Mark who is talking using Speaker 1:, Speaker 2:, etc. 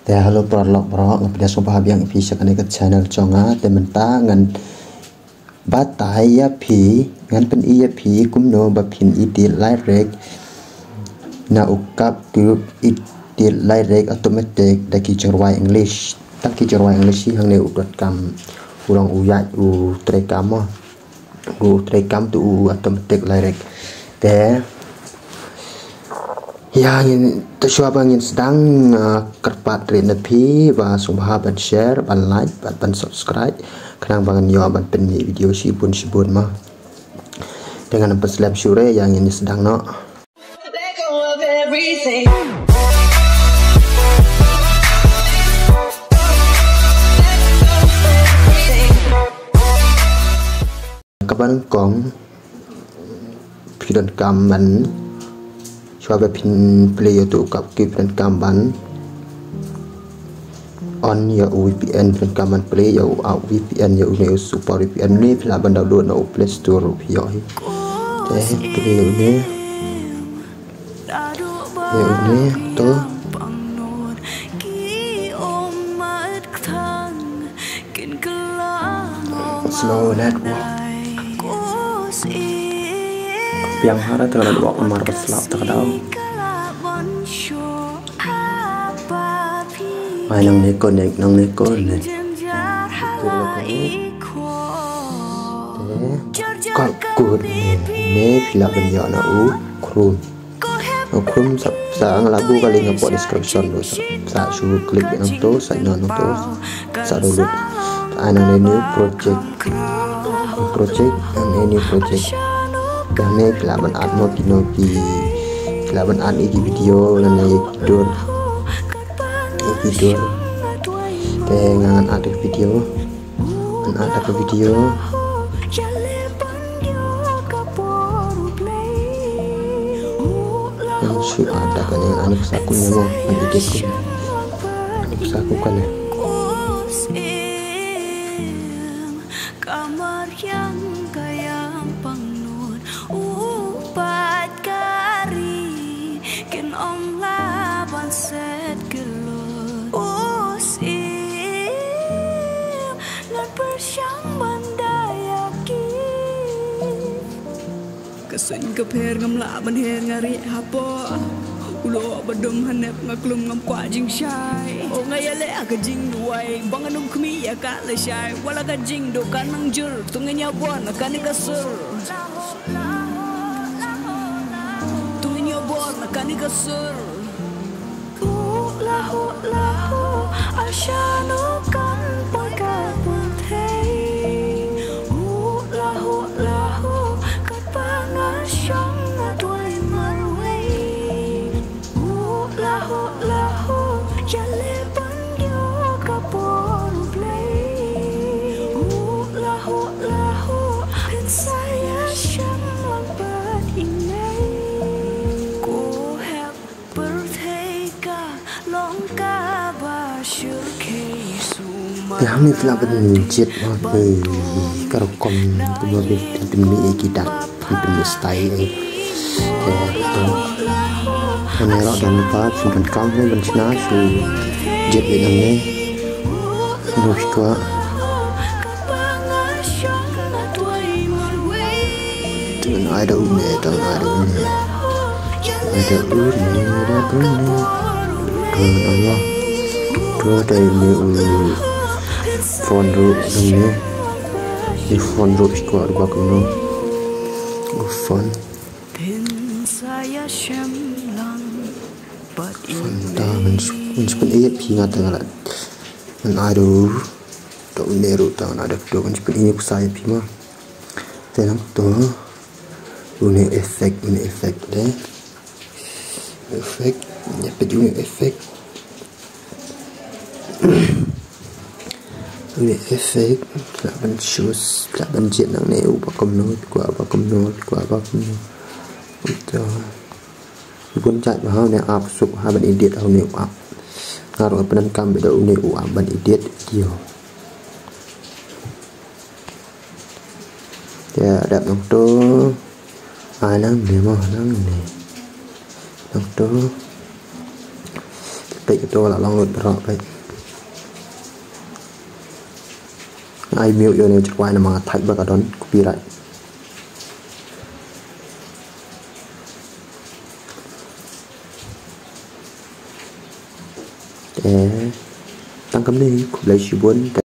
Speaker 1: แต่ฮัลโหลปลอดล็อกเพราะงับเดียสภาพยังพีสักในกับ channel จงแต่มันตางันบัดตายยาผีงันเป็นอียาผีกุมโนบับพินอีดีไลเร็กนาอุกับกรุ๊ปอีดีไลเร็กอัตโนมัติได้กิจวัตรอังกฤษตั้งกิจวัตรอังกฤษที่ทางในอุดรกรรมอุรองอุยะอุตรกรรมอุตรกรรมตัวอัตโนมัติไลเร็กแต่yang ingin tercoba ingin sedang kerpat renepi và subha ban share ban like ban subscribe kenang bangan yo ban pen video sibun mah dengan peslap sure yang ini sedang no kapan kong pidon kaman coba play YouTubeกับคลิปเป็นกำบัน on อย่า VPN เป็นกำบัน play อย่าเอา VPN อย่าใน super VPN นี่พลาบันดาวน์โหลดใน Play Store พี่ย่อยแต่ play นี่ตัว slow network yang harap terlalu bawa kemar berselap terkadang nang neko nih kok good nih film benjol na krum sa lagu kali ngepot description do sa suruh klik yang tu sa non tu sa dulu ana new project dan ini kelaban art mau kinopi kelaban art ini video dan ini video dengan ada video yang sudah ada kan yang anak sakunya mau mendidikku anak saku kan ya
Speaker 2: kamar yang kayang pangnun upat kari kin om laban set gelut usim lan persyang bandayaki kesun keper ngamla ban he ngari hapo ulo badum hanep ngaklum ngam kwa jing shai o ngayale aga jing duai banganum khmi ya ka le shai wala ga jing do kanang jur tungenya bon kan ka sur tungenya bon kan ka sur lahu ashanu kan pakai putih lahu kat pangasyang adwai marwai lahu jale panyo kapor play lahu saya syamang badinai ko hep berteka longka basyur keisuma
Speaker 1: yang ini telah berjit kalau kom kemudian demi kidat demi style ini rok dan lupa simpan kamu dan cina su jet dengan ini nulis tua dengan ada uni dengan Allah dua dari ini phone root ini phone root tua dua kuno phone Fanta menspun iya pingat dengan aduh tak meneru tangan ada tu menspun ini saya pima tenang tu ini efek deh efek ya pejunya efek ini efek laban shoes laban jet nang neu bakom no itu pun chat bahau ne ap sup ha ban edit au ne ap ngaruh penan kam beda ne u ap ban edit video ya ada nang tu nang ne mo nang ne nang tu cáiตัวละลองหลุดเพราะไปไอมิวอยู่ในจักรวาลมาไทยบักกะดอนกูปีไรแต่ตั้งคำนี้กูเลยชิบุน